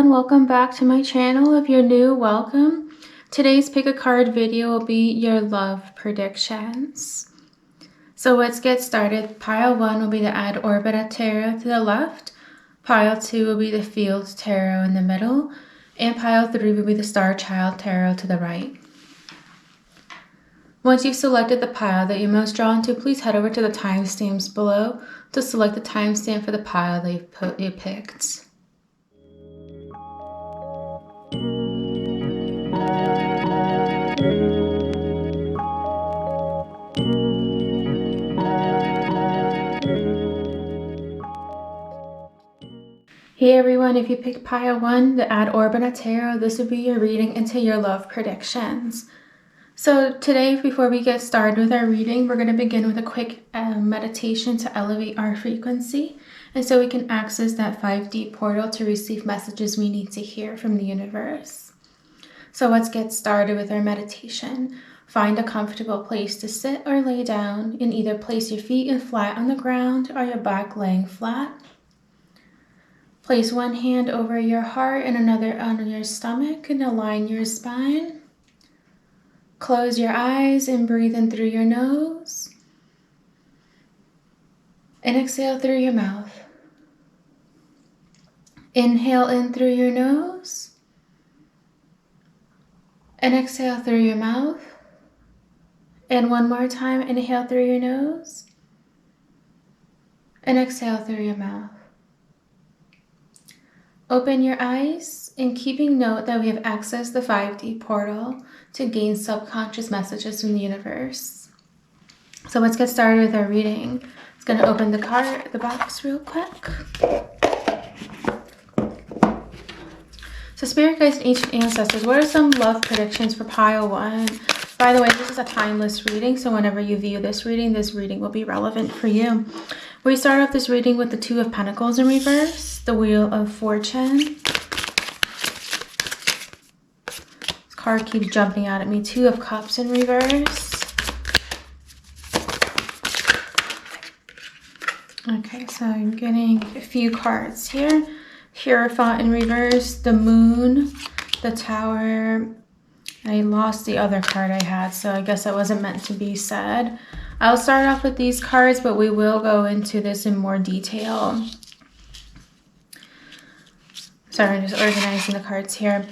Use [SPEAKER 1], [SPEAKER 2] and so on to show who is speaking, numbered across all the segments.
[SPEAKER 1] everyone, welcome back to my channel. If you're new, welcome. Today's pick a card video will be your love predictions. So let's get started. Pile 1 will be the Orbita tarot to the left. Pile 2 will be the Field tarot in the middle. And pile 3 will be the Starchild tarot to the right. Once you've selected the pile that you're most drawn to, please head over to the timestamps below to select the timestamp for the pile that you picked. Hey everyone, if you picked pile 1, the Orbita tarot, this would be your reading into your love predictions. So today, before we get started with our reading, we're going to begin with a quick meditation to elevate our frequency, and so we can access that 5D portal to receive messages we need to hear from the universe. So let's get started with our meditation. Find a comfortable place to sit or lay down, and either place your feet in flat on the ground or your back laying flat. Place one hand over your heart and another on your stomach and align your spine. Close your eyes and breathe in through your nose. And exhale through your mouth. Inhale in through your nose. And exhale through your mouth. And one more time, inhale through your nose. And exhale through your mouth. Open your eyes and keeping note that we have accessed the 5D portal to gain subconscious messages from the universe. So let's get started with our reading. It's going to open the box real quick. So spirit guides and ancient ancestors, what are some love predictions for pile 1? By the way, this is a timeless reading, so whenever you view this reading will be relevant for you. We start off this reading with the 2 of Pentacles in reverse, the Wheel of Fortune. This card keeps jumping out at me. 2 of Cups in reverse. Okay, so I'm getting a few cards here. Hierophant in reverse, the Moon, the Tower. I lost the other card I had, so I guess that wasn't meant to be said. I'll start off with these cards, but we will go into this in more detail. Sorry, I'm just organizing the cards here.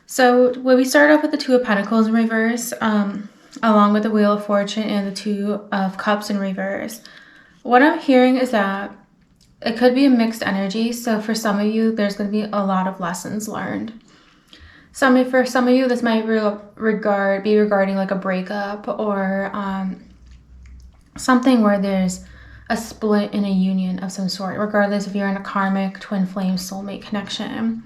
[SPEAKER 1] So when we start off with the 2 of Pentacles in reverse, along with the Wheel of Fortune and the 2 of Cups in reverse, what I'm hearing is that it could be a mixed energy. So for some of you, there's going to be a lot of lessons learned. For some of you, this might be regarding like a breakup or something where there's a split in a union of some sort, regardless if you're in a karmic, twin flame, soulmate connection.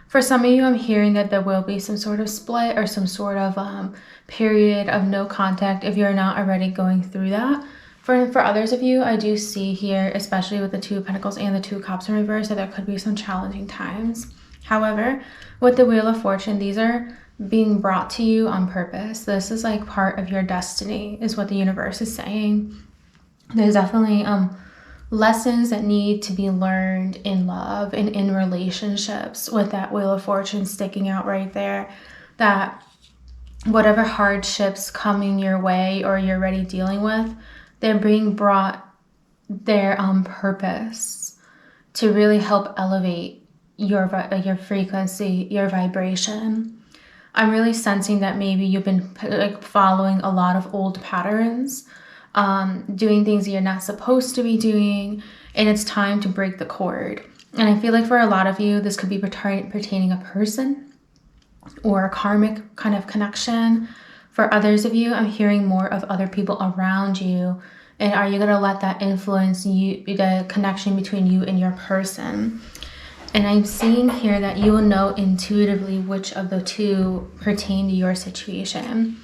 [SPEAKER 1] For some of you, I'm hearing that there will be some sort of split or some sort of period of no contact if you're not already going through that. For others of you, I do see here, especially with the 2 of Pentacles and the 2 of Cups in reverse, that there could be some challenging times. However, with the Wheel of Fortune, these are being brought to you on purpose. This is like part of your destiny, is what the universe is saying. There's definitely lessons that need to be learned in love and in relationships, with that Wheel of Fortune sticking out right there. That whatever hardships coming your way or you're already dealing with, they're being brought there on purpose to really help elevate your frequency, your vibration. I'm really sensing that maybe you've been following a lot of old patterns, doing things you're not supposed to be doing, and it's time to break the cord. And I feel like for a lot of you, this could be pertaining a person or a karmic kind of connection. For others of you, I'm hearing more of other people around you. And are you going to let that influence you, the connection between you and your person? And I'm seeing here that you will know intuitively which of the 2 pertain to your situation.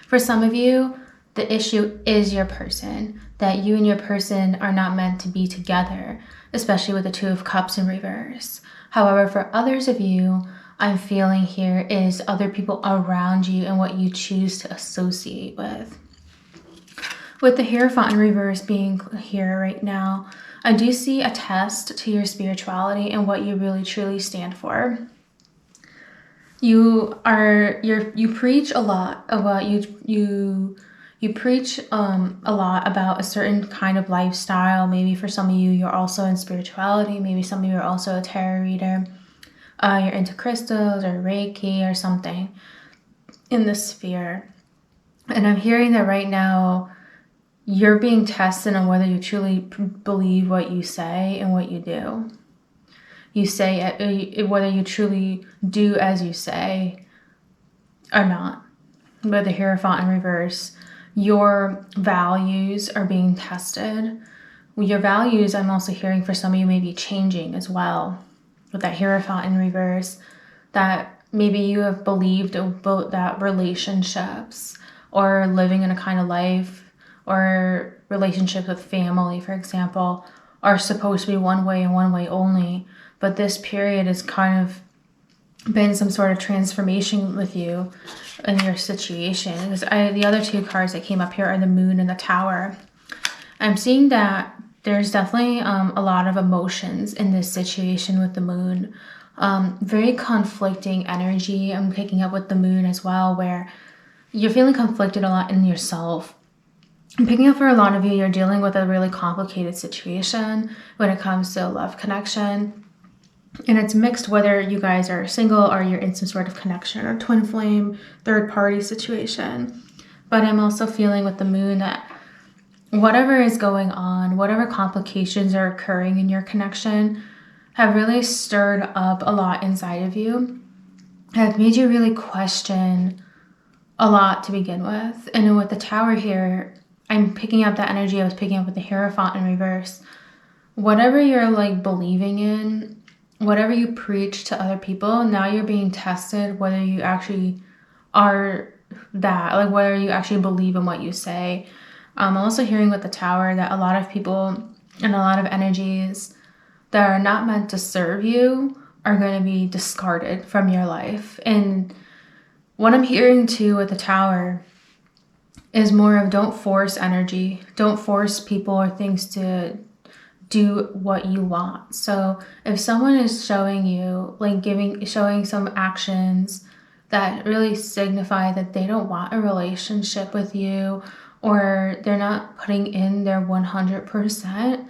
[SPEAKER 1] For some of you, the issue is your person, that you and your person are not meant to be together, especially with the 2 of Cups in reverse. However, for others of you, I'm feeling here is other people around you and what you choose to associate with. With the Hierophant in reverse being here right now, I do see a test to your spirituality and what you really truly stand for. you preach a lot about you preach a lot about a certain kind of lifestyle. Maybe for some of you, you're also in spirituality. Maybe some of you are also a tarot reader. You're into crystals or Reiki or something in this sphere. And I'm hearing that right now you're being tested on whether you truly believe what you say and what you do. You say it, whether you truly do as you say or not. With the Hierophant in reverse, your values are being tested. Your values, I'm also hearing for some of you, may be changing as well. With that Hierophant in reverse, that maybe you have believed that relationships or living in a kind of life or relationships with family, for example, are supposed to be one way and one way only. But this period has kind of been some sort of transformation with you in your situation. Because the other two cards that came up here are the Moon and the Tower. I'm seeing that there's definitely a lot of emotions in this situation with the Moon. Very conflicting energy I'm picking up with the Moon as well, where you're feeling conflicted a lot in yourself. I'm picking up for a lot of you, you're dealing with a really complicated situation when it comes to love connection. And it's mixed whether you guys are single or you're in some sort of connection or twin flame, third party situation. But I'm also feeling with the Moon that whatever is going on, whatever complications are occurring in your connection have really stirred up a lot inside of you. Have made you really question a lot to begin with. And with the Tower here, I'm picking up that energy I was picking up with the Hierophant in reverse. Whatever you're like believing in, whatever you preach to other people, now you're being tested whether you actually are that, like whether you actually believe in what you say. I'm also hearing with the Tower that a lot of people and a lot of energies that are not meant to serve you are going to be discarded from your life. And what I'm hearing too with the Tower is more of don't force energy. Don't force people or things to do what you want. So if someone is showing you, like showing some actions that really signify that they don't want a relationship with you, or they're not putting in their 100%,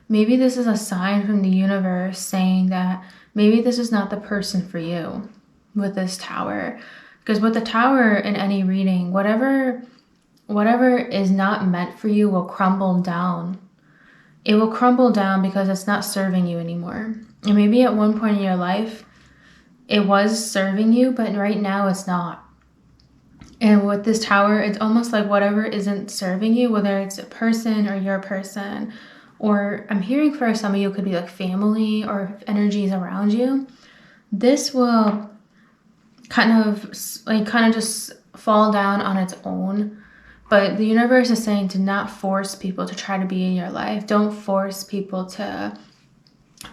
[SPEAKER 1] maybe this is a sign from the universe saying that maybe this is not the person for you with this Tower. Because with the Tower in any reading, whatever is not meant for you will crumble down. It will crumble down because it's not serving you anymore. And maybe at one point in your life, it was serving you, but right now it's not. And with this Tower, it's almost like whatever isn't serving you, whether it's a person or your person, or I'm hearing for some of you, it could be like family or energies around you. This will kind of just fall down on its own. But the universe is saying to not force people to try to be in your life. Don't force people to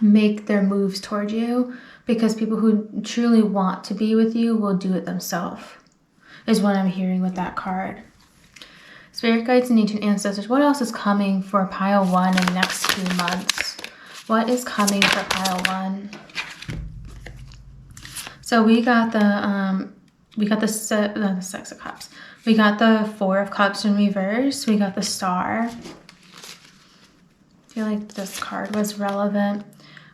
[SPEAKER 1] make their moves toward you, because people who truly want to be with you will do it themselves, is what I'm hearing with that card. Spirit guides and ancient ancestors, what else is coming for pile 1 in the next 2 months? What is coming for pile 1? So we got the Six of Cups. We got the Four of Cups in reverse. We got the Star. I feel like this card was relevant.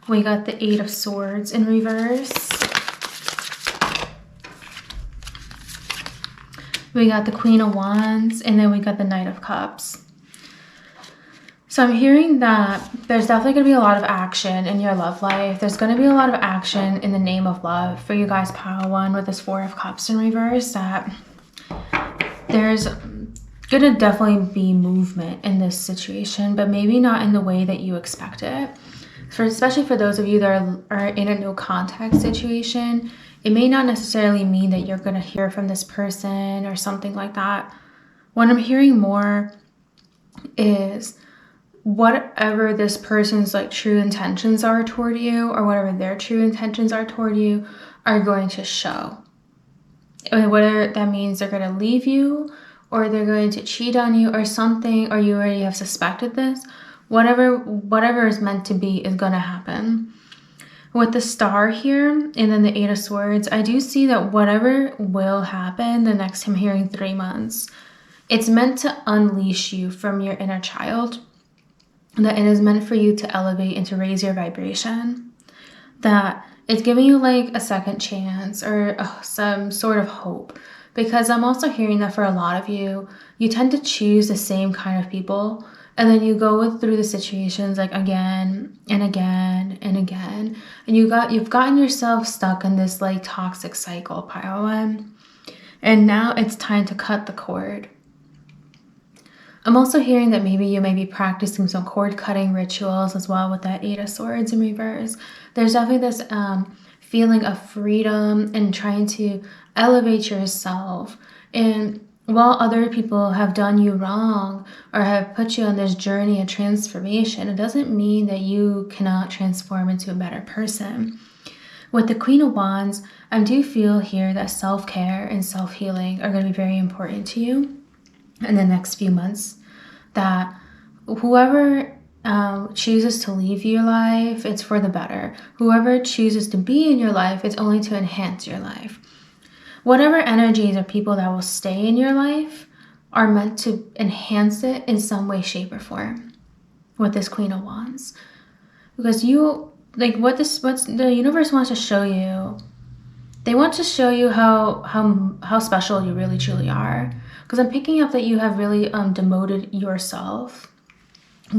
[SPEAKER 1] We got the Eight of Swords in reverse. We got the Queen of Wands, and then we got the Knight of Cups. So I'm hearing that there's definitely going to be a lot of action in your love life. There's going to be a lot of action in the name of love for you guys, pile 1, with this Four of Cups in reverse. That there's going to definitely be movement in this situation, but maybe not in the way that you expect it. Especially for those of you that are in a no contact situation, it may not necessarily mean that you're going to hear from this person or something like that. What I'm hearing more is whatever this person's like true intentions are toward you, or whatever their true intentions are toward you, are going to show. Whether that means they're going to leave you, or they're going to cheat on you or something, or you already have suspected this, whatever is meant to be is going to happen. With the star here and then the 8 of Swords, I do see that whatever will happen the next, I'm hearing 3 months, it's meant to unleash you from your inner child. That it is meant for you to elevate and to raise your vibration. That it's giving you like a second chance or some sort of hope. Because I'm also hearing that for a lot of you, you tend to choose the same kind of people. And then you go through the situations like again and again and again. And you've gotten yourself stuck in this like toxic cycle, pile one. And now it's time to cut the cord. I'm also hearing that maybe you may be practicing some cord cutting rituals as well with that 8 of Swords in reverse. There's definitely this feeling of freedom and trying to elevate yourself. And while other people have done you wrong or have put you on this journey of transformation, it doesn't mean that you cannot transform into a better person. With the Queen of Wands, I do feel here that self-care and self-healing are going to be very important to you in the next few months. That whoever chooses to leave your life, it's for the better. Whoever chooses to be in your life, it's only to enhance your life. Whatever energies or people that will stay in your life are meant to enhance it in some way, shape, or form with this Queen of Wands. Because you, like what the universe wants to show you, they want to show you how special you really truly are. Because I'm picking up that you have really demoted yourself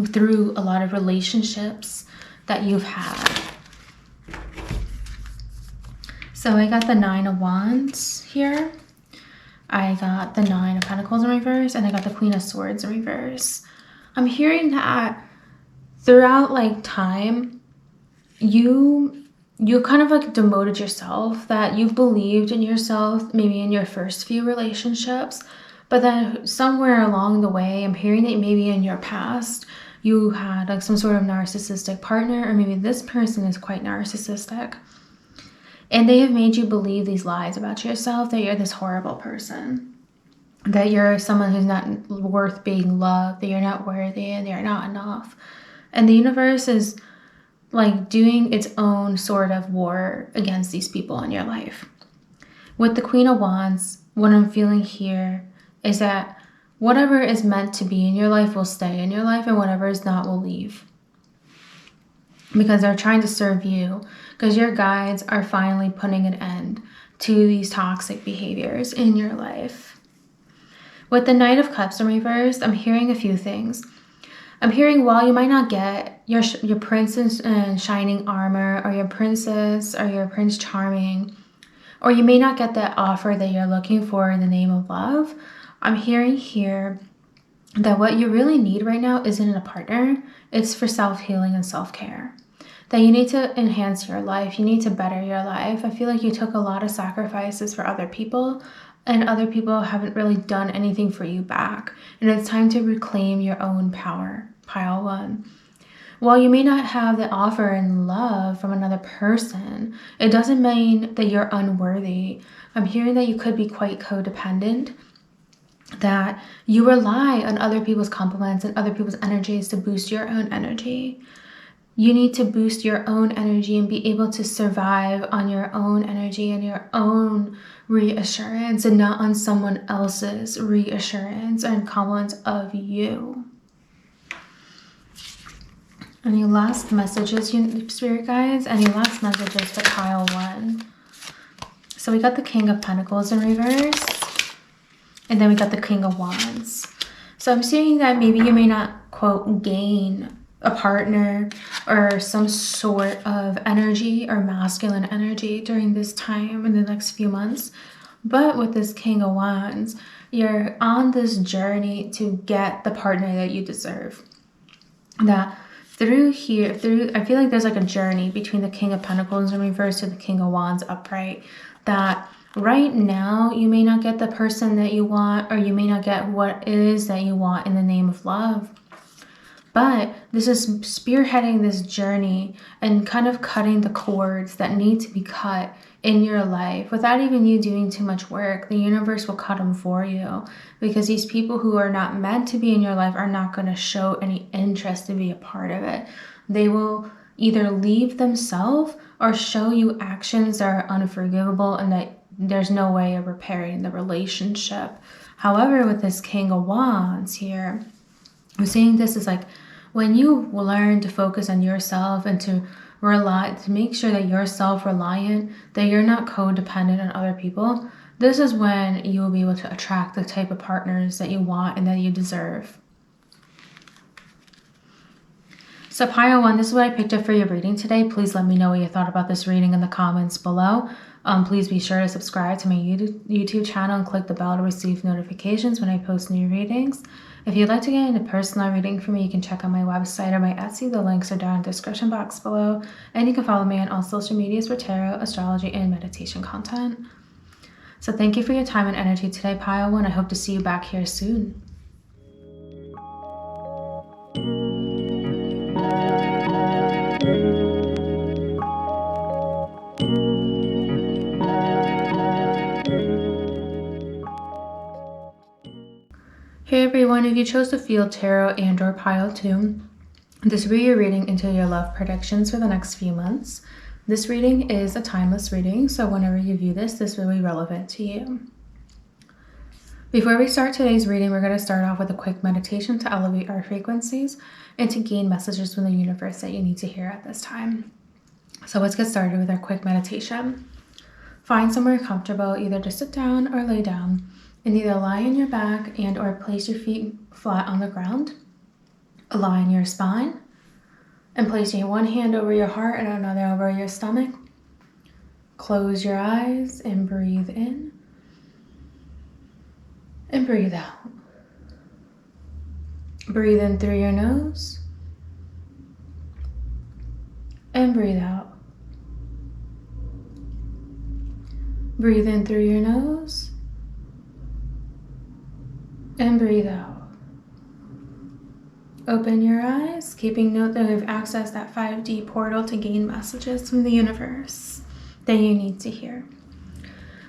[SPEAKER 1] through a lot of relationships that you've had. So I got the 9 of Wands here. I got the 9 of Pentacles in reverse, and I got the Queen of Swords in reverse. I'm hearing that throughout like time, you kind of like demoted yourself, that you've believed in yourself maybe in your first few relationships, but then somewhere along the way, I'm hearing that maybe in your past, you had like some sort of narcissistic partner, or maybe this person is quite narcissistic. And they have made you believe these lies about yourself, that you're this horrible person, that you're someone who's not worth being loved, that you're not worthy, and you're not enough. And the universe is like doing its own sort of war against these people in your life. With the Queen of Wands, what I'm feeling here is that whatever is meant to be in your life will stay in your life, and whatever is not will leave. Because they're trying to serve you, because your guides are finally putting an end to these toxic behaviors in your life. With the Knight of Cups in reverse, I'm hearing a few things. I'm hearing while you might not get your prince in shining armor, or your princess, or your Prince Charming, or you may not get that offer that you're looking for in the name of love, I'm hearing here that what you really need right now isn't a partner. It's for self-healing and self-care. That you need to enhance your life. You need to better your life. I feel like you took a lot of sacrifices for other people, and other people haven't really done anything for you back. And it's time to reclaim your own power. Pile one. While you may not have the offer in love from another person, it doesn't mean that you're unworthy. I'm hearing that you could be quite codependent, that you rely on other people's compliments and other people's energies to boost your own energy. You need to boost your own energy and be able to survive on your own energy and your own reassurance, and not on someone else's reassurance and compliments of you. Any last messages, Spirit Guides? Any last messages for pile one? So we got the King of Pentacles in reverse, and then we got the King of Wands. So I'm seeing that maybe you may not, quote, gain a partner or some sort of energy or masculine energy during this time in the next few months. But with this King of Wands, you're on this journey to get the partner that you deserve. That through here, I feel like there's like a journey between the King of Pentacles in reverse to the King of Wands upright. That right now you may not get the person that you want, or you may not get what it is that you want in the name of love. But this is spearheading this journey and kind of cutting the cords that need to be cut in your life without even you doing too much work. The universe will cut them for you, because these people who are not meant to be in your life are not going to show any interest to be a part of it. They will either leave themselves, or show you actions that are unforgivable and that there's no way of repairing the relationship. However, with this King of Wands here, I'm seeing this as like when you learn to focus on yourself and to make sure that you're self-reliant, that you're not codependent on other people, this is when you will be able to attract the type of partners that you want and that you deserve. So Pile 1, this is what I picked up for your reading today. Please let me know what you thought about this reading in the comments below. Please be sure to subscribe to my YouTube channel and click the bell to receive notifications when I post new readings. If you'd like to get into personal reading for me, you can check out my website or my Etsy. The links are down in the description box below. And you can follow me on all social medias for tarot, astrology, and meditation content. So thank you for your time and energy today, Pile 1. I hope to see you back here soon. Hey everyone, if you chose to feel tarot and or Pile 2, this will be your reading into your love predictions for the next few months. This reading is a timeless reading, so whenever you view this, this will be relevant to you. Before we start today's reading, we're going to start off with a quick meditation to elevate our frequencies and to gain messages from the universe that you need to hear at this time. So let's get started with our quick meditation. Find somewhere comfortable, either to sit down or lay down, and either lie on your back and or place your feet flat on the ground. Align your spine and place your one hand over your heart and another over your stomach. Close your eyes and breathe in and breathe out. Breathe in through your nose and breathe out. Breathe in through your nose and breathe out. Open your eyes, keeping note that we've accessed that 5D portal to gain messages from the universe that you need to hear.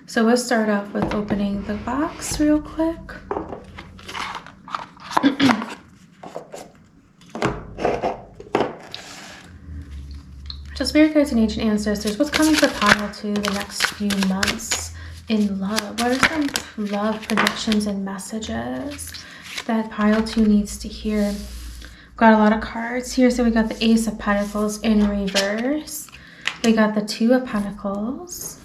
[SPEAKER 1] So let's start off with opening the box real quick. Just Spirit guides and ancient ancestors, what's coming for Pile 2 the next few months in love? What are some love predictions and messages that Pile 2 needs to hear? Got a lot of cards here. So we got the Ace of Pentacles in reverse. We got the Two of Pentacles.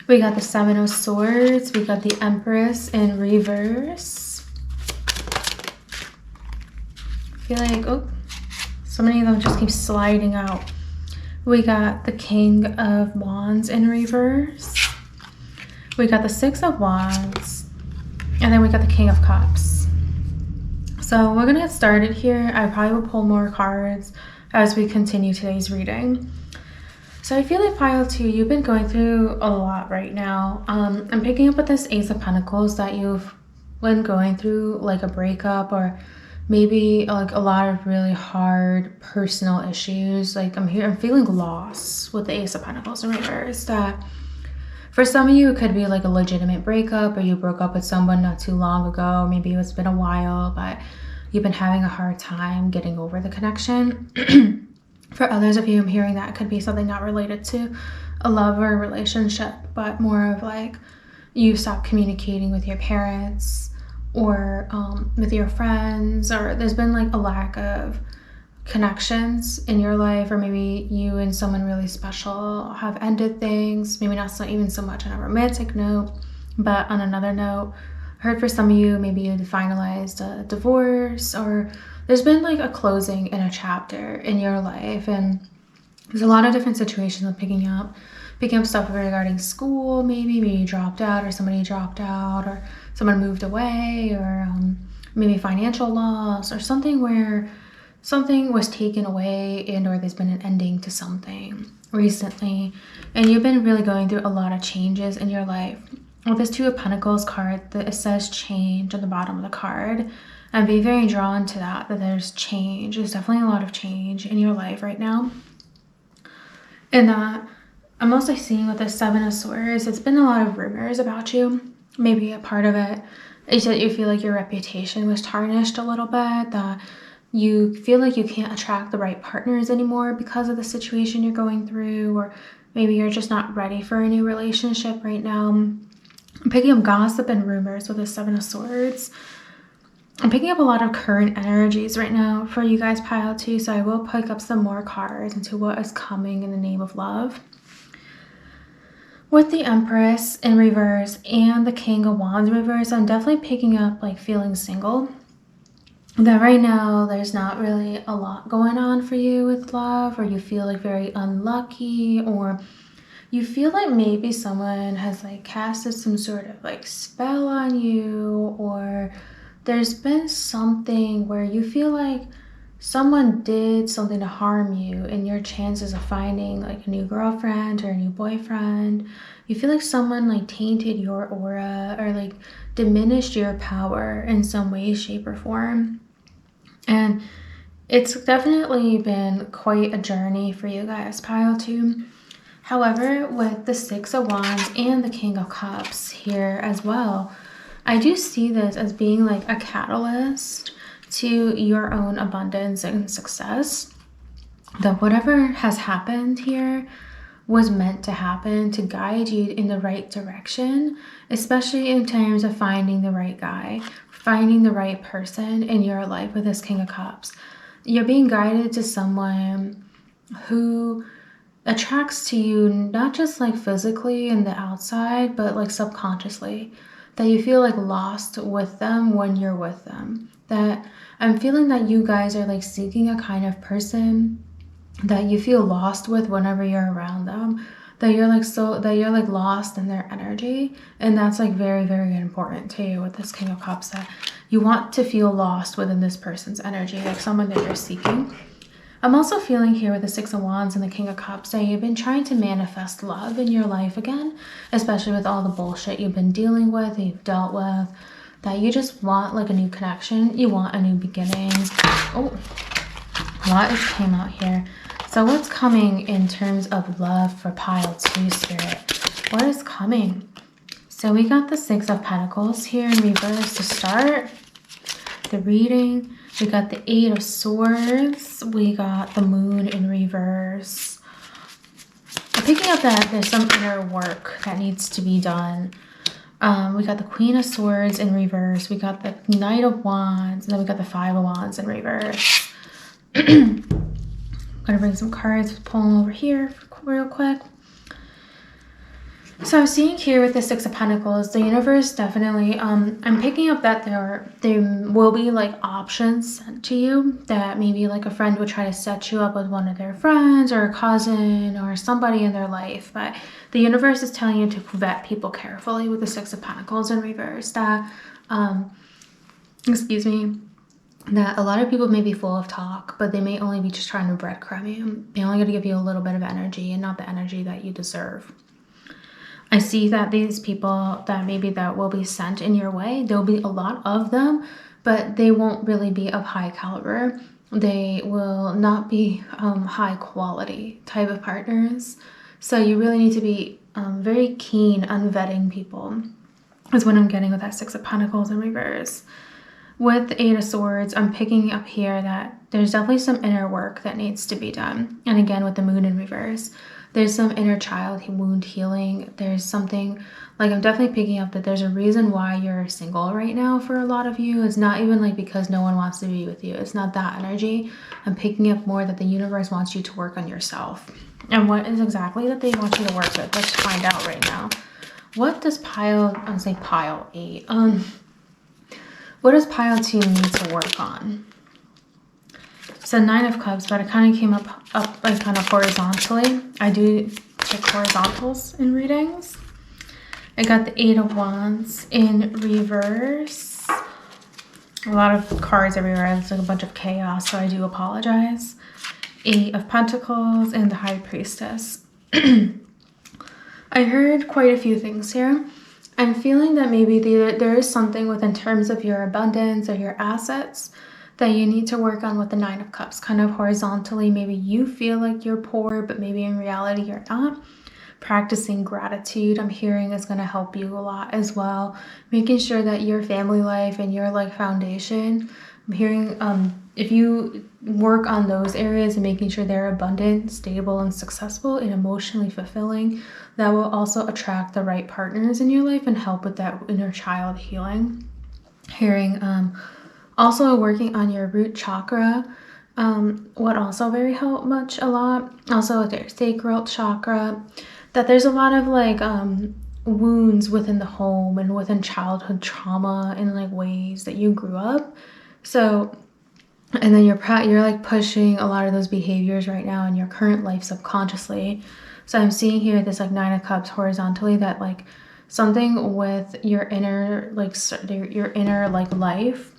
[SPEAKER 1] We got the Seven of Swords. We got the Empress in reverse. I feel like, oh, so many of them just keep sliding out. We got the King of Wands in reverse. We got the Six of Wands. And then we got the King of Cups. So we're going to get started here. I probably will pull more cards as we continue today's reading. So I feel like Pile 2, you've been going through a lot right now. I'm picking up with this Ace of Pentacles that you've been going through like a breakup or maybe like a lot of really hard personal issues. Like I'm feeling loss with the Ace of Pentacles in reverse. That for some of you, it could be like a legitimate breakup, or you broke up with someone not too long ago. Maybe it's been a while, but you've been having a hard time getting over the connection. For others of you, I'm hearing that it could be something not related to a love or a relationship, but more of like you stopped communicating with your parents or with your friends, or there's been like a lack of connections in your life, or maybe you and someone really special have ended things, maybe not even so much on a romantic note, but on another note. I heard for some of you, maybe you finalized a divorce, or there's been like a closing in a chapter in your life, and there's a lot of different situations I'm picking up stuff regarding school, maybe you dropped out, or somebody dropped out, or someone moved away, or maybe financial loss, or something where something was taken away and or there's been an ending to something recently, and you've been really going through a lot of changes in your life. With this Two of Pentacles card, it says change on the bottom of the card, and be very drawn to that there's change. There's definitely a lot of change in your life right now. And that I'm also seeing with the Seven of Swords, it's been a lot of rumors about you. Maybe a part of it is that you feel like your reputation was tarnished a little bit, that you feel like you can't attract the right partners anymore because of the situation you're going through, or maybe you're just not ready for a new relationship right now. I'm picking up gossip and rumors with the Seven of Swords. I'm picking up a lot of current energies right now for you guys, pile 2, so I will pick up some more cards into what is coming in the name of love. With the Empress in reverse and the King of Wands in reverse, I'm definitely picking up like feeling single. That right now there's not really a lot going on for you with love, or you feel like very unlucky, or you feel like maybe someone has like casted some sort of like spell on you, or there's been something where you feel like someone did something to harm you, and your chances of finding like a new girlfriend or a new boyfriend, you feel like someone like tainted your aura or like diminished your power in some way, shape, or form. And it's definitely been quite a journey for you guys, pile 2. However, with the Six of Wands and the King of Cups here as well, I do see this as being like a catalyst to your own abundance and success. That whatever has happened here was meant to happen to guide you in the right direction, especially in terms of finding the right guy, finding the right person in your life with this King of Cups. You're being guided to someone who attracts to you not just like physically in the outside, but like subconsciously, that you feel like lost with them when you're with them. That I'm feeling that you guys are like seeking a kind of person that you feel lost with whenever you're around them, that you're like lost in their energy. And that's like very, very important to you with this King of Cups, that you want to feel lost within this person's energy, like someone that you're seeking. I'm also feeling here with the Six of Wands and the King of Cups that you've been trying to manifest love in your life again, especially with all the bullshit you've been dealing with, you've dealt with, that you just want like a new connection. You want a new beginning. Oh, a lot came out here. So what's coming in terms of love for pile 2, Spirit? What is coming? So we got the Six of Pentacles here in reverse to start the reading. We got the Eight of Swords. We got the Moon in reverse. I'm picking up that there's some inner work that needs to be done. We got the Queen of Swords in reverse. We got the Knight of Wands. And then we got the Five of Wands in reverse. I'm going to bring some cards, pull them over here real quick. So I'm seeing here with the Six of Pentacles, the universe definitely, I'm picking up that there will be like options sent to you, that maybe like a friend would try to set you up with one of their friends or a cousin or somebody in their life. But the universe is telling you to vet people carefully with the Six of Pentacles in reverse. That, that a lot of people may be full of talk, but they may only be just trying to breadcrumb you. They're only going to give you a little bit of energy and not the energy that you deserve. I see that these people that maybe that will be sent in your way, there'll be a lot of them, but they won't really be of high caliber. They will not be high quality type of partners. So you really need to be very keen on vetting people, is what I'm getting with that Six of Pentacles in reverse. With the Eight of Swords, I'm picking up here that there's definitely some inner work that needs to be done. And again, with the Moon in reverse, there's some inner child wound healing. There's something, like I'm definitely picking up that there's a reason why you're single right now for a lot of you. It's not even like because no one wants to be with you. It's not that energy. I'm picking up more that the universe wants you to work on yourself. And what is exactly that they want you to work with? Let's find out right now. What does pile 8. What does pile 2 need to work on? So Nine of Cups, but it kind of came up like kind of horizontally. I do pick horizontals in readings. I got the Eight of Wands in reverse. A lot of cards everywhere. It's like a bunch of chaos, so I do apologize. Eight of Pentacles and the High Priestess. I heard quite a few things here. I'm feeling that maybe there is something within terms of your abundance or your assets that you need to work on with the Nine of Cups, kind of horizontally. Maybe you feel like you're poor, but maybe in reality you're not. Practicing gratitude, I'm hearing, is going to help you a lot as well. Making sure that your family life and your like foundation, I'm hearing, if you work on those areas and making sure they're abundant, stable, and successful and emotionally fulfilling, that will also attract the right partners in your life and help with that inner child healing. Hearing also working on your root chakra would also very help a lot. Also with your sacral chakra, that there's a lot of like wounds within the home and within childhood trauma in like ways that you grew up. So, and then you're like pushing a lot of those behaviors right now in your current life subconsciously. So I'm seeing here this like 9 of Cups horizontally, that like something with your inner like life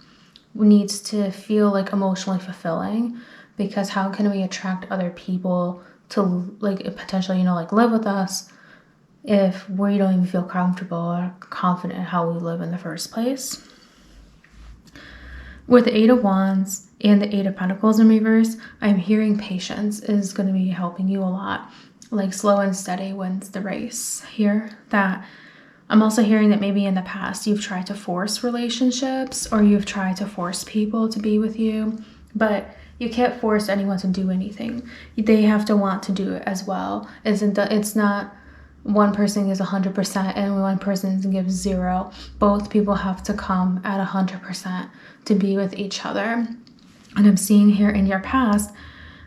[SPEAKER 1] needs to feel like emotionally fulfilling, because how can we attract other people to like potentially, like live with us if we don't even feel comfortable or confident in how we live in the first place? With the 8 of Wands and the 8 of Pentacles in reverse, I'm hearing patience is going to be helping you a lot. Like slow and steady wins the race here. That I'm also hearing that maybe in the past you've tried to force relationships, or you've tried to force people to be with you, but you can't force anyone to do anything. They have to want to do it as well. It's not one person gives 100% and one person gives 0. Both people have to come at 100% to be with each other. And I'm seeing here in your past,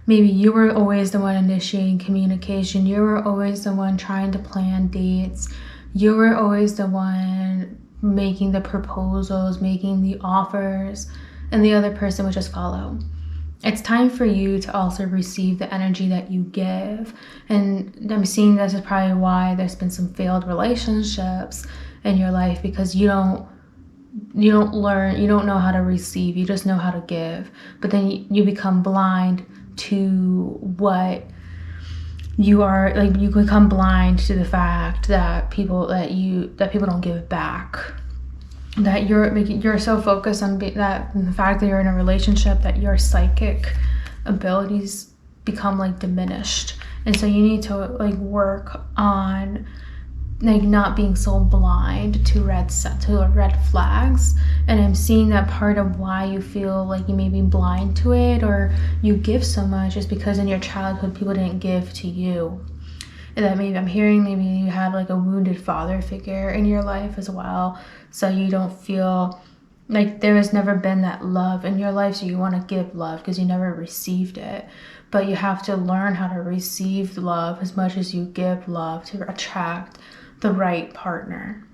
[SPEAKER 1] maybe you were always the one initiating communication. You were always the one trying to plan dates. You were always the one making the proposals, making the offers, and the other person would just follow. It's time for you to also receive the energy that you give. And I'm seeing this is probably why there's been some failed relationships in your life, because you don't know how to receive, you just know how to give. But then you become blind to what you are, like you become blind to the fact that people don't give back. That you're so focused on the fact that you're in a relationship that your psychic abilities become like diminished. And so you need to like work on like not being so blind to red flags. And I'm seeing that part of why you feel like you may be blind to it, or you give so much, is because in your childhood people didn't give to you. And that maybe I'm hearing maybe you have like a wounded father figure in your life as well, so you don't feel like there has never been that love in your life, so you want to give love because you never received it. But you have to learn how to receive love as much as you give love to attract the right partner.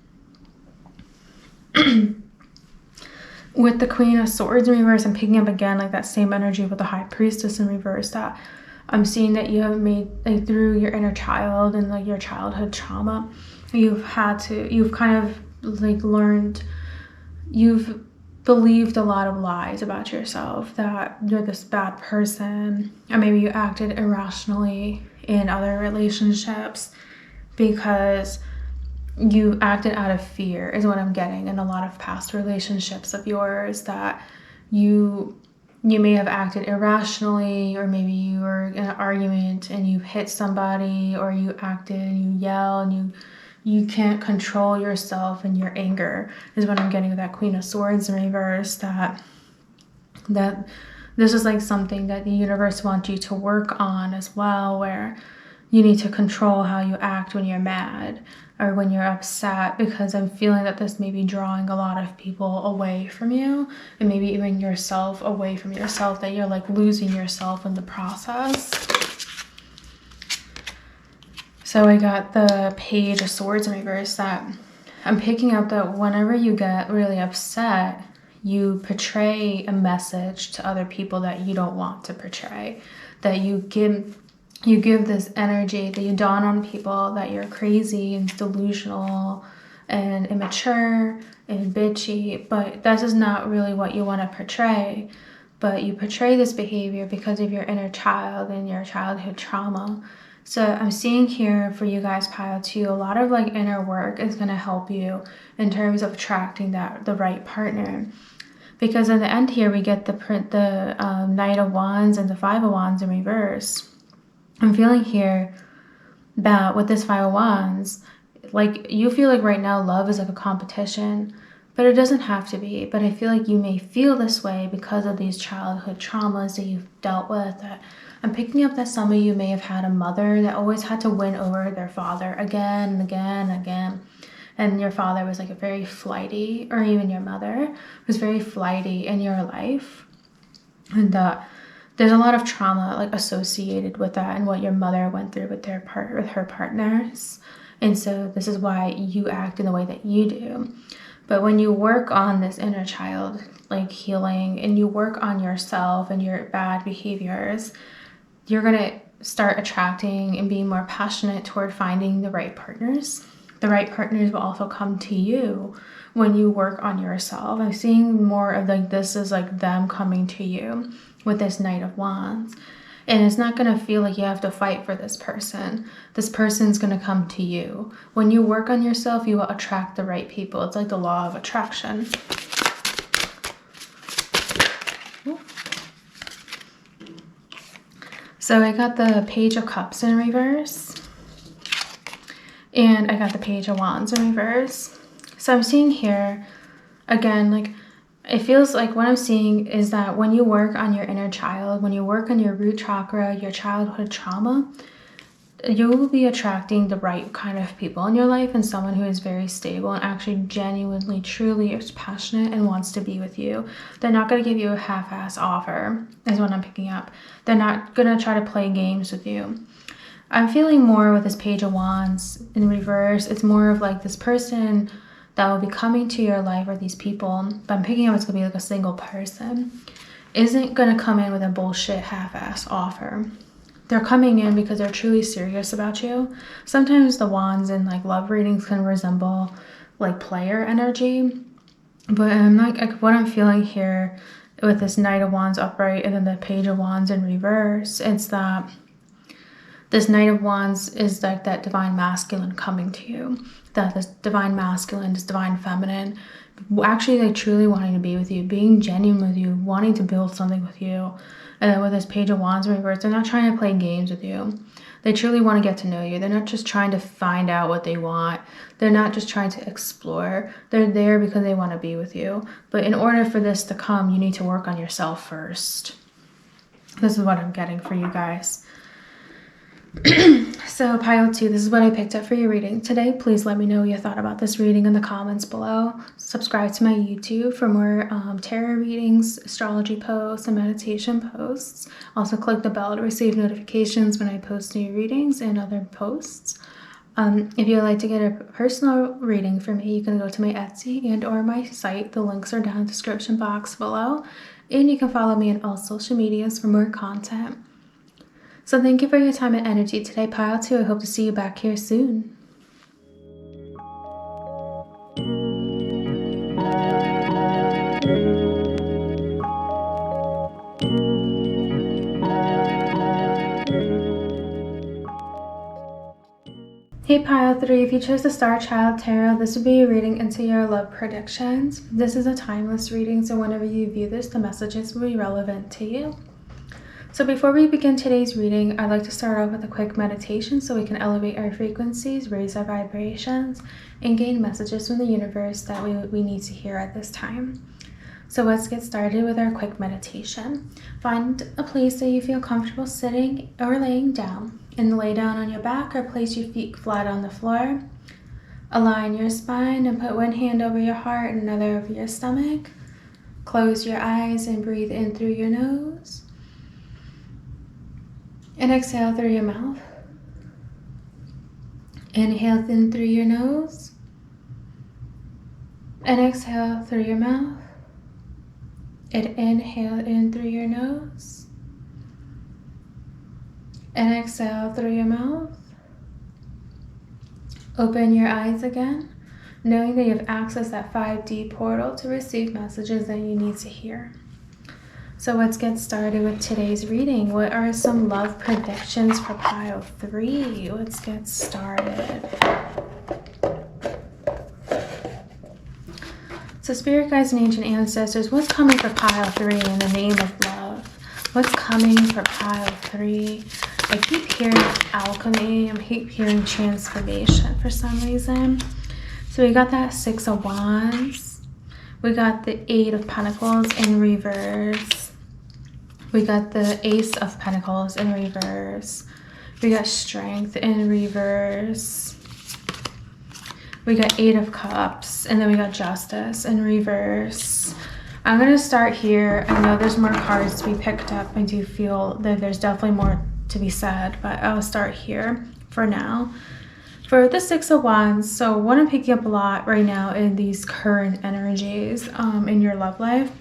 [SPEAKER 1] With the Queen of Swords in reverse, I'm picking up again like that same energy with the High Priestess in reverse, that I'm seeing that you have made, like through your inner child and like your childhood trauma, you've kind of like learned, you've believed a lot of lies about yourself, that you're this bad person, or maybe you acted irrationally in other relationships because you acted out of fear, is what I'm getting in a lot of past relationships of yours, that you may have acted irrationally, or maybe you were in an argument and you hit somebody, or you acted and you yell and you can't control yourself and your anger, is what I'm getting with that Queen of Swords in reverse, that this is like something that the universe wants you to work on as well, where you need to control how you act when you're mad or when you're upset, because I'm feeling that this may be drawing a lot of people away from you, and maybe even yourself away from yourself, that you're like losing yourself in the process. So I got the Page of Swords in reverse, that I'm picking up that whenever you get really upset, you portray a message to other people that you don't want to portray, that you give this energy, that you dawn on people that you're crazy and delusional and immature and bitchy, but that is not really what you want to portray. But you portray this behavior because of your inner child and your childhood trauma. So I'm seeing here for you guys, pile 2, a lot of like inner work is going to help you in terms of attracting the right partner. Because in the end here, we get the Knight of Wands and the 5 of Wands in reverse. I'm feeling here that with this 5 of Wands, like you feel like right now love is like a competition, But it doesn't have to be. But I feel like you may feel this way because of these childhood traumas that you've dealt with. That I'm picking up that some of you may have had a mother that always had to win over their father again and again and again. And your father was like a very flighty, or even your mother was very flighty in your life. And there's a lot of trauma like associated with that and what your mother went through with her partners. And so this is why you act in the way that you do. But when you work on this inner child like healing, and you work on yourself and your bad behaviors, you're going to start attracting and being more passionate toward finding the right partners. The right partners will also come to you when you work on yourself. I'm seeing more of like this is like them coming to you with this Knight of Wands. And it's not going to feel like you have to fight for this person. This person's going to come to you. When you work on yourself, you will attract the right people. It's like the law of attraction. So I got the Page of Cups in reverse. And I got the Page of Wands in reverse. So I'm seeing here, again, like, it feels like what I'm seeing is that when you work on your inner child, when you work on your root chakra, your childhood trauma, you will be attracting the right kind of people in your life, and someone who is very stable and actually genuinely, truly is passionate and wants to be with you. They're not going to give you a half-ass offer, is what I'm picking up. They're not going to try to play games with you. I'm feeling more with this Page of Wands in reverse. It's more of like this person that will be coming to your life, or these people, but I'm picking up it's going to be like a single person, isn't going to come in with a bullshit half-ass offer. They're coming in because they're truly serious about you. Sometimes the wands in like love readings can resemble like player energy, but I'm like what I'm feeling here with this Knight of Wands upright and then the Page of Wands in reverse, it's that this Knight of Wands is like that divine masculine coming to you. That this divine masculine, this divine feminine, actually like truly wanting to be with you, being genuine with you, wanting to build something with you. And then with this Page of Wands in reverse, they're not trying to play games with you. They truly want to get to know you. They're not just trying to find out what they want. They're not just trying to explore. They're there because they want to be with you. But in order for this to come, you need to work on yourself first. This is what I'm getting for you guys. So pile 2, this is what I picked up for your reading today. Please let me know what you thought about this reading in the comments below. Subscribe to my YouTube for more tarot readings, astrology posts, and meditation posts. Also click the bell to receive notifications when I post new readings and other posts. If you would like to get a personal reading from me, you can go to my Etsy and or my site. The links are down in the description box below. And you can follow me on all social medias for more content. So thank you for your time and energy today, pile 2. I hope to see you back here soon. Hey pile 3, if you chose the Starchild Tarot, this would be a reading into your love predictions. This is a timeless reading, so whenever you view this, the messages will be relevant to you. So before we begin today's reading, I'd like to start off with a quick meditation so we can elevate our frequencies, raise our vibrations, and gain messages from the universe that we need to hear at this time. So let's get started with our quick meditation. Find a place that you feel comfortable sitting or laying down, and lay down on your back or place your feet flat on the floor. Align your spine and put one hand over your heart and another over your stomach. Close your eyes and breathe in through your nose. And exhale through your mouth. Inhale in through your nose. And exhale through your mouth. And inhale in through your nose. And exhale through your mouth. Open your eyes again, knowing that you have accessed that 5D portal to receive messages that you need to hear. So let's get started with today's reading. What are some love predictions for pile 3? Let's get started. So spirit guides and ancient ancestors, what's coming for pile 3 in the name of love? What's coming for pile 3? I keep hearing alchemy. I keep hearing transformation for some reason. So we got that 6 of Wands. We got the 8 of Pentacles in reverse. We got the Ace of Pentacles in reverse. We got Strength in reverse. We got 8 of Cups, and then we got Justice in reverse. I'm going to start here. I know there's more cards to be picked up. I do feel that there's definitely more to be said, but I'll start here for now. For the 6 of Wands, so what I'm picking up a lot right now in these current energies in your love life,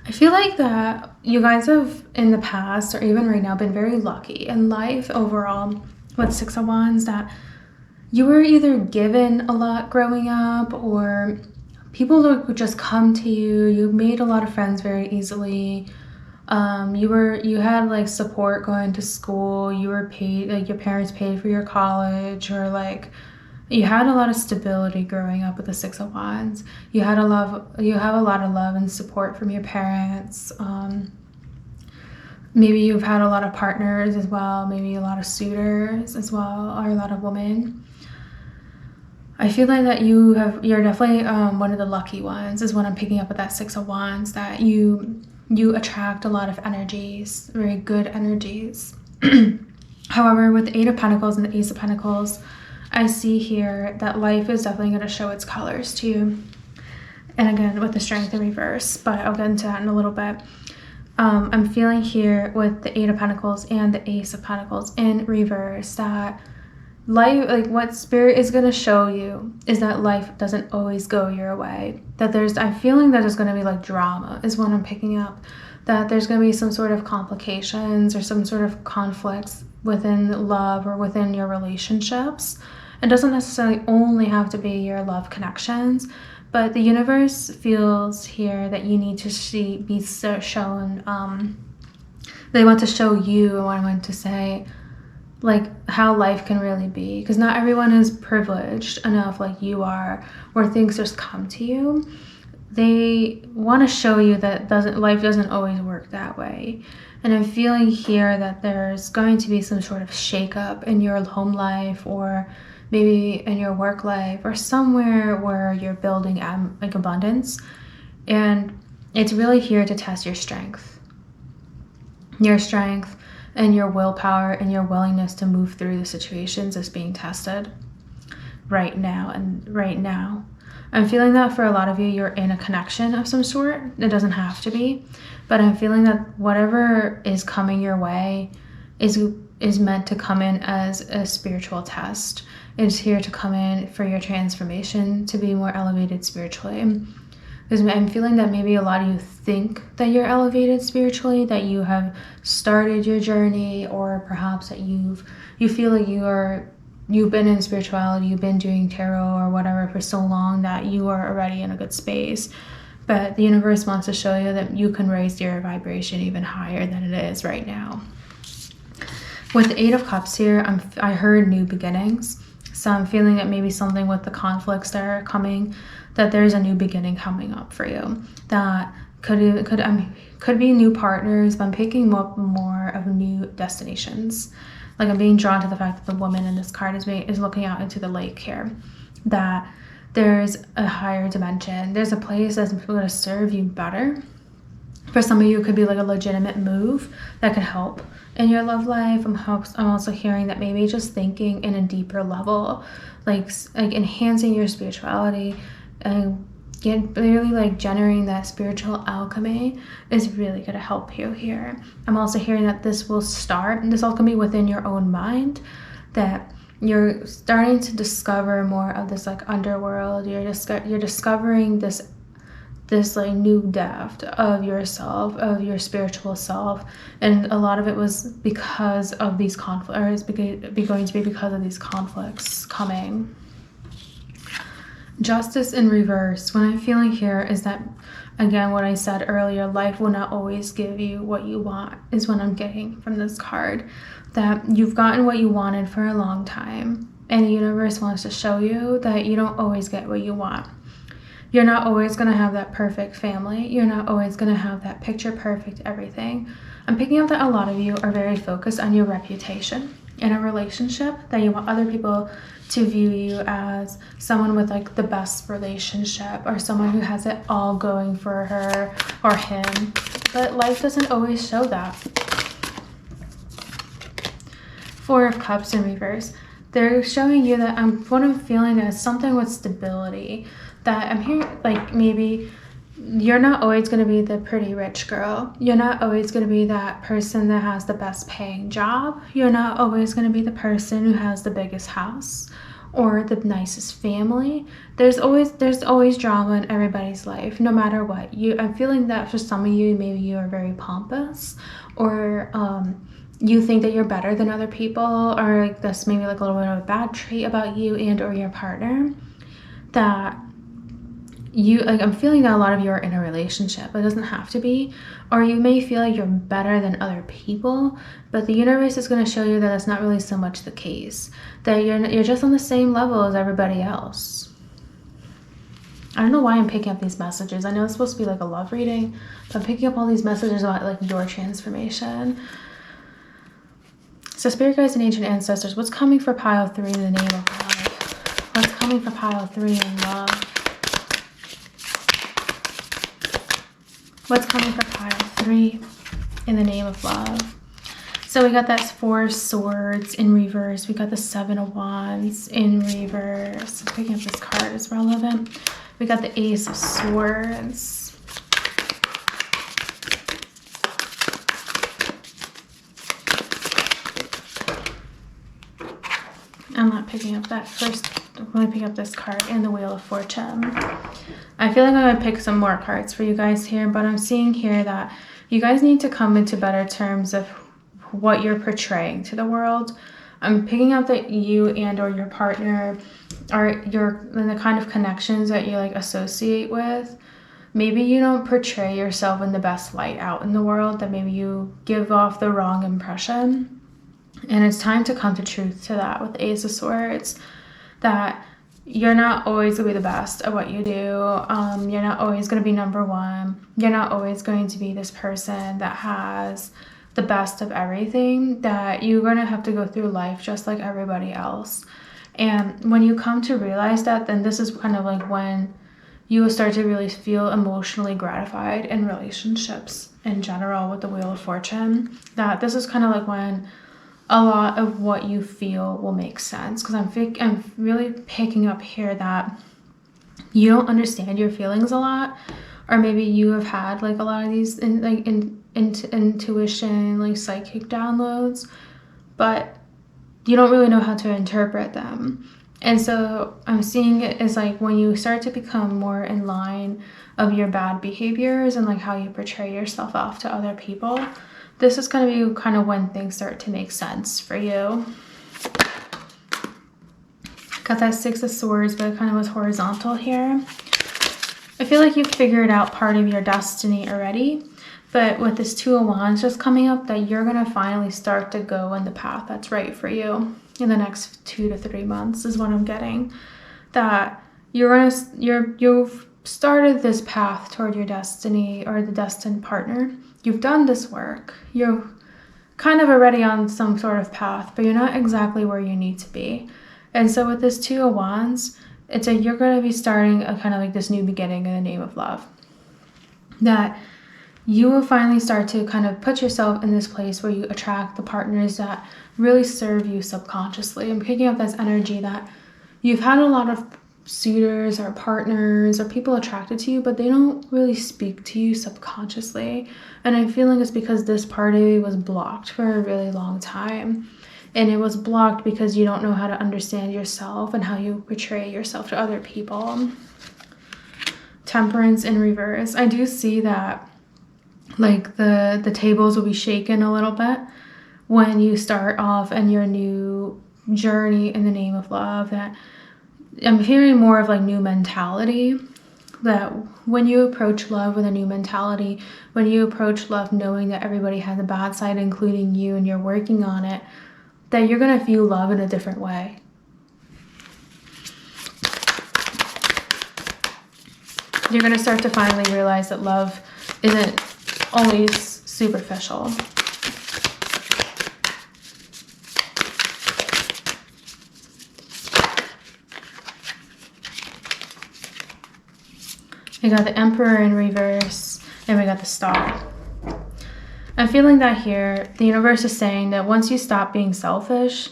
[SPEAKER 1] I feel like that you guys have in the past or even right now been very lucky in life overall with 6 of Wands, that you were either given a lot growing up, or people would just come to you. You made a lot of friends very easily. You had like support going to school. You were paid, like your parents paid for your college, or like you had a lot of stability growing up with the 6 of Wands. You have a lot of love and support from your parents. Maybe you've had a lot of partners as well, maybe a lot of suitors as well, or a lot of women. I feel like that you're definitely one of the lucky ones is what I'm picking up with that 6 of Wands, that you attract a lot of energies, very good energies. However, with the 8 of Pentacles and the Ace of Pentacles, I see here that life is definitely going to show its colors to you. And again, with the Strength in reverse, but I'll get into that in a little bit. I'm feeling here with the 8 of Pentacles and the Ace of Pentacles in reverse that life, like what Spirit is going to show you is that life doesn't always go your way. That I'm feeling that there's going to be like drama is what I'm picking up. That there's going to be some sort of complications or some sort of conflicts within love or within your relationships. It doesn't necessarily only have to be your love connections, but the universe feels here that you need to be shown, they want to show you, and what I want to say, like how life can really be, because not everyone is privileged enough like you are where things just come to you. They want to show you that life doesn't always work that way. And I'm feeling here that there's going to be some sort of shakeup in your home life, or maybe in your work life, or somewhere where you're building like abundance. And it's really here to test your strength and your willpower and your willingness to move through the situations is being tested right now. I'm feeling that for a lot of you, you're in a connection of some sort. It doesn't have to be, but I'm feeling that whatever is coming your way is meant to come in as a spiritual test. It's here to come in for your transformation to be more elevated spiritually. Because I'm feeling that maybe a lot of you think that you're elevated spiritually, that you have started your journey, or perhaps that you feel like you've been in spirituality, you've been doing tarot or whatever for so long that you are already in a good space. But the universe wants to show you that you can raise your vibration even higher than it is right now. With the 8 of Cups here, I heard new beginnings. So I'm feeling that maybe something with the conflicts that are coming, that there's a new beginning coming up for you. That could be new partners, but I'm picking up more of new destinations. Like I'm being drawn to the fact that the woman in this card is looking out into the lake here. That there's a higher dimension. There's a place that's going to serve you better. For some of you, it could be like a legitimate move that could help in your love life. I'm also hearing that maybe just thinking in a deeper level, like enhancing your spirituality and really like generating that spiritual alchemy is really going to help you here. I'm also hearing that this alchemy within your own mind, that you're starting to discover more of this like underworld. You're discovering this like new depth of yourself, of your spiritual self, and a lot of it was because of these conflicts, or is going to be because of these conflicts coming. Justice in reverse. What I'm feeling here is that, again, what I said earlier, life will not always give you what you want, is what I'm getting from this card. That you've gotten what you wanted for a long time, and the universe wants to show you that you don't always get what you want. You're not always going to have that perfect family. You're not always going to have that picture perfect everything. I'm picking up that a lot of you are very focused on your reputation in a relationship, that you want other people to view you as someone with like the best relationship, or someone who has it all going for her or him. But life doesn't always show that. Four of Cups in reverse. They're showing you that what I'm feeling is something with stability. That I'm hearing, like, maybe you're not always going to be the pretty rich girl. You're not always going to be that person that has the best paying job. You're not always going to be the person who has the biggest house or the nicest family. There's always drama in everybody's life, no matter what. I'm feeling that for some of you, maybe you are very pompous, or you think that you're better than other people, or like that's maybe like a little bit of a bad trait about you and or your partner. That I'm feeling that a lot of you are in a relationship. It doesn't have to be. Or you may feel like you're better than other people, but the universe is going to show you that it's not really so much the case. That you're just on the same level as everybody else. I don't know why I'm picking up these messages. I know it's supposed to be like a love reading, but I'm picking up all these messages about like your transformation. So spirit guides and ancient ancestors, what's coming for pile 3 in the name of love? What's coming for pile 3 in love? What's coming for pile 3 in the name of love? So we got that 4 of Swords in reverse. We got the 7 of Wands in reverse. I'm picking up this card is relevant. We got the Ace of Swords. I'm not picking up that first. I'm going to pick up this card and the Wheel of Fortune. I feel like I'm going to pick some more cards for you guys here, but I'm seeing here that you guys need to come into better terms of what you're portraying to the world. I'm picking up that you and or your partner are in the kind of connections that you like associate with. Maybe you don't portray yourself in the best light out in the world, that maybe you give off the wrong impression. And it's time to come to truth to that with the Ace of Swords, that you're not always going to be the best at what you do. You're not always going to be number one. You're not always going to be this person that has the best of everything, that you're going to have to go through life just like everybody else. And when you come to realize that, then this is kind of like when you will start to really feel emotionally gratified in relationships in general with the Wheel of Fortune. That this is kind of like when a lot of what you feel will make sense, because I'm really picking up here that you don't understand your feelings a lot, or maybe you have had like a lot of these intuition, like psychic downloads, but you don't really know how to interpret them. And so I'm seeing it as like when you start to become more in line of your bad behaviors and like how you portray yourself off to other people, this is going to be kind of when things start to make sense for you. Got that 6 of Swords, but it kind of was horizontal here. I feel like you've figured out part of your destiny already, but with this 2 of Wands just coming up, that you're going to finally start to go in the path that's right for you in the next 2 to 3 months is what I'm getting. That you've started this path toward your destiny or the destined partner. You've done this work. You're kind of already on some sort of path, but you're not exactly where you need to be. And so with this 2 of Wands, you're going to be starting a kind of like this new beginning in the name of love. That you will finally start to kind of put yourself in this place where you attract the partners that really serve you subconsciously. I'm picking up this energy that you've had a lot of suitors or partners or people attracted to you, but they don't really speak to you subconsciously. And I'm feeling it's because this part of you was blocked for a really long time. And it was blocked because you don't know how to understand yourself and how you portray yourself to other people. Temperance in reverse. I do see that like the tables will be shaken a little bit when you start off in your new journey in the name of love. That I'm hearing more of like new mentality, that when you approach love with a new mentality, when you approach love knowing that everybody has a bad side, including you, and you're working on it, that you're going to view love in a different way. You're going to start to finally realize that love isn't always superficial. We got the Emperor in reverse, and we got the Star. I'm feeling that here, the universe is saying that once you stop being selfish,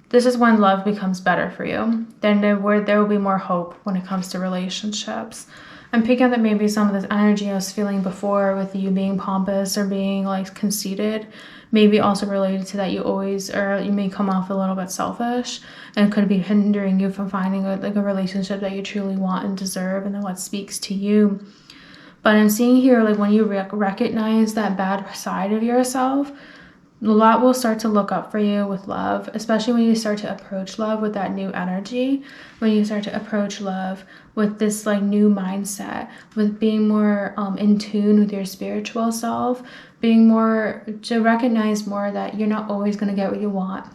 [SPEAKER 1] this is when love becomes better for you. Then there will be more hope when it comes to relationships. I'm picking up that maybe some of this energy I was feeling before with you being pompous or being like conceited, maybe also related to that you may come off a little bit selfish, and could be hindering you from finding a relationship that you truly want and deserve, and then what speaks to you. But I'm seeing here, like, when you recognize that bad side of yourself, a lot will start to look up for you with love, especially when you start to approach love with that new energy, when you start to approach love with this like new mindset, with being more in tune with your spiritual self, being more to recognize more that you're not always going to get what you want.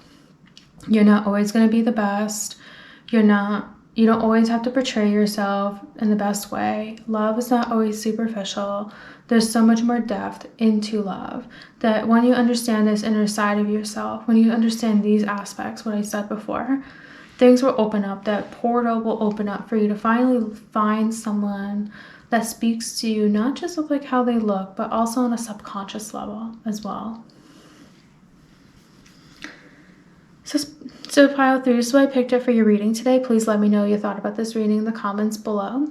[SPEAKER 1] You're not always going to be the best. You don't always have to portray yourself in the best way. Love is not always superficial. There's so much more depth into love, that when you understand this inner side of yourself, when you understand these aspects, what I said before, things will open up. That portal will open up for you to finally find someone that speaks to you, not just with like how they look, but also on a subconscious level as well. So pile through. So I picked up for your reading today. Please let me know your thought about this reading in the comments below.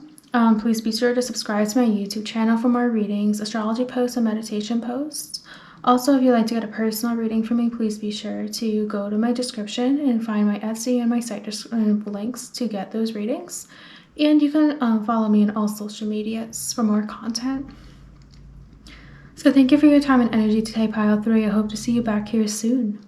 [SPEAKER 1] Please be sure to subscribe to my YouTube channel for more readings, astrology posts, and meditation posts. Also, if you'd like to get a personal reading from me, please be sure to go to my description and find my Etsy and my site links to get those readings. And you can follow me on all social medias for more content. So thank you for your time and energy today, Pile 3. I hope to see you back here soon.